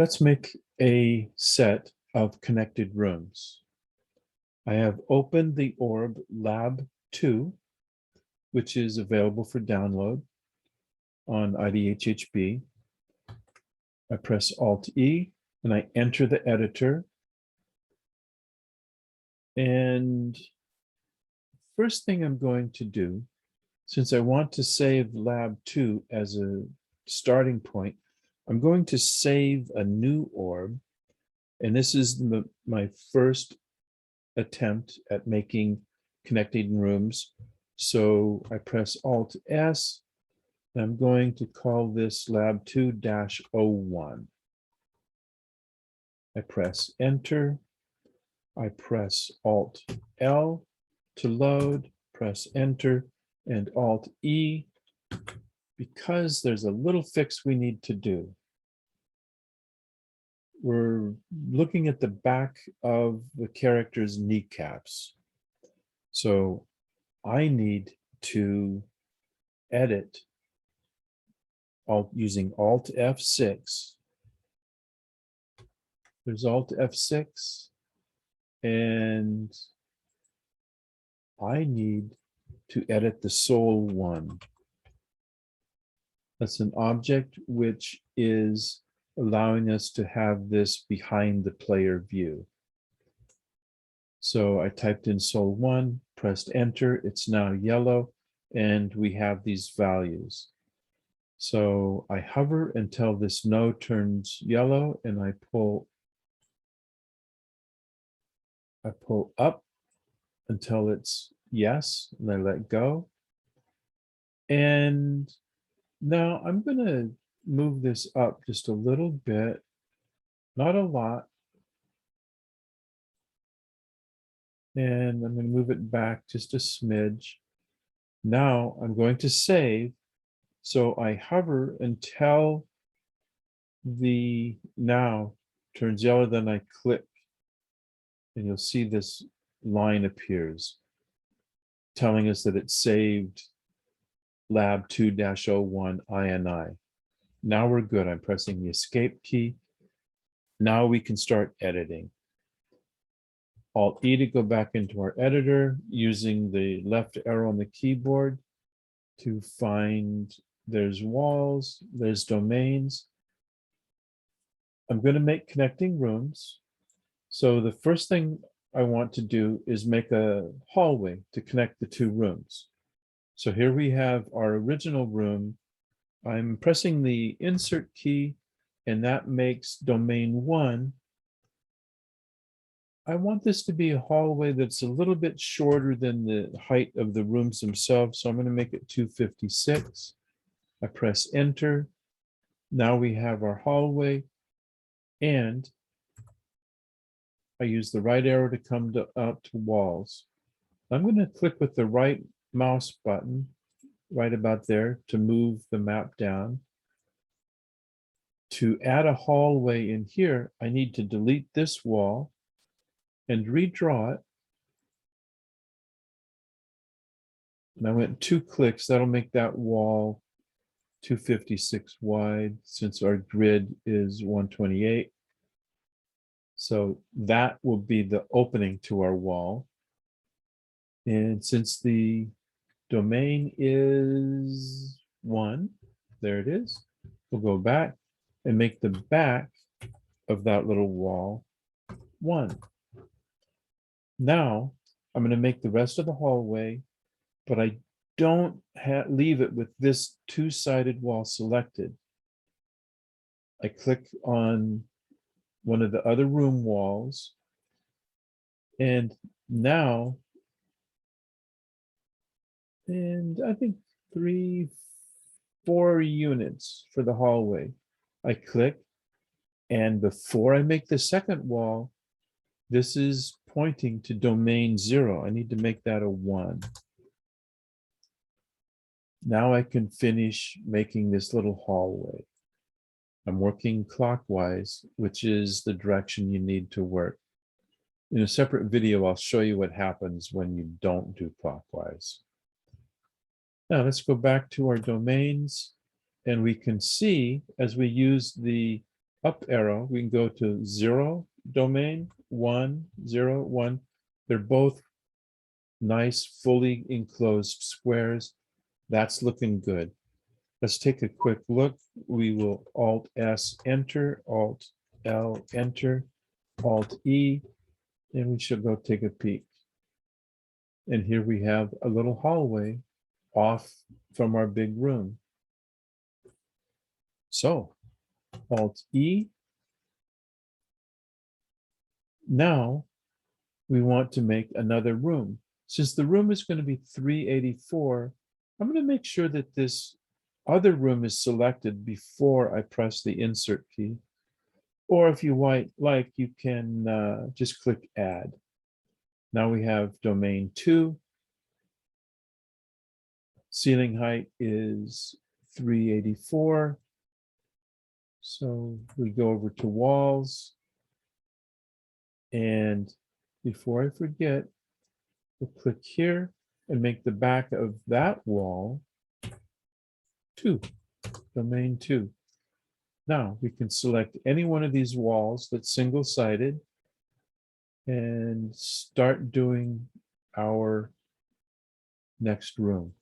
Let's make a set of connected rooms. I have opened the orb Lab 2, which is available for download on IDHHB. I press Alt-E and I enter the editor. And first thing I'm going to do, since I want to save Lab 2 as a starting point, I'm going to save a new orb. And this is my first attempt at making connecting rooms. So I press Alt-S. And I'm going to call this Lab 2-01. I press Enter. I press Alt-L to load, press Enter, and Alt-E, because there's a little fix we need to do. We're looking at the back of the character's kneecaps. So I need to edit using Alt F6. There's Alt F6, and I need to edit the Soul 1. That's an object which is allowing us to have this behind the player view. So I typed in Soul 1, pressed Enter, it's now yellow, and we have these values. So I hover until this no turns yellow, and I pull up until it's yes, and I let go. And now I'm going to move this up just a little bit, not a lot. And I'm going to move it back just a smidge. Now I'm going to save. So I hover until the now turns yellow, then I click, and you'll see this line appears telling us that it saved Lab 2-01 INI. Now we're good. I'm pressing the Escape key. Now we can start editing. Alt-E to go back into our editor, using the left arrow on the keyboard to find there's walls, there's domains. I'm going to make connecting rooms. So the first thing I want to do is make a hallway to connect the two rooms. So here we have our original room. I'm pressing the Insert key, and that makes domain 1. I want this to be a hallway that's a little bit shorter than the height of the rooms themselves. So I'm going to make it 256. I press Enter. Now we have our hallway, and I use the right arrow to come out to walls. I'm going to click with the right mouse button right about there to move the map down. To add a hallway in here, I need to delete this wall and redraw it. And I went 2 clicks. That'll make that wall 256 wide, since our grid is 128. So that will be the opening to our wall. And since the domain is 1, there it is. We'll go back and make the back of that little wall 1. Now I'm going to make the rest of the hallway, but I don't leave it with this 2-sided wall selected. I click on one of the other room walls, and now, and I think 3, 4 units for the hallway. I click, and before I make the second wall, this is pointing to domain 0. I need to make that a 1. Now I can finish making this little hallway. I'm working clockwise, which is the direction you need to work. In a separate video, I'll show you what happens when you don't do clockwise. Now let's go back to our domains, and we can see as we use the up arrow, we can go to 0 domain, 1, 0, 1. They're both nice, fully enclosed squares. That's looking good. Let's take a quick look. We will Alt S enter, Alt L enter, Alt E, and we should go take a peek. And here we have a little hallway off from our big room. So Alt E. Now we want to make another room. Since the room is going to be 384, I'm going to make sure that this other room is selected before I press the insert key. Or if you like, you can just click add. Now we have domain 2. Ceiling height is 384. So we go over to walls. And before I forget, we'll click here and make the back of that wall 2, domain 2. Now we can select any one of these walls that's single-sided and start doing our next room.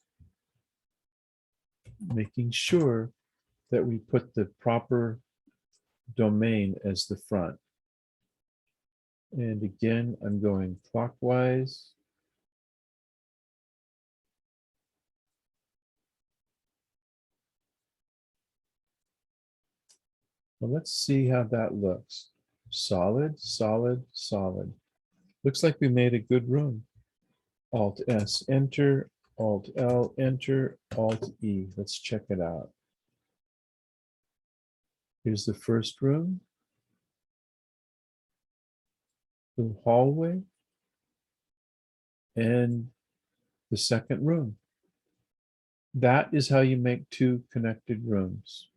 Making sure that we put the proper domain as the front. And again, I'm going clockwise. Well, let's see how that looks. Solid, solid, solid. Looks like we made a good room. Alt S, enter, Alt L, enter, Alt E. Let's check it out. Here's the first room. The hallway. And the second room. That is how you make 2 connected rooms.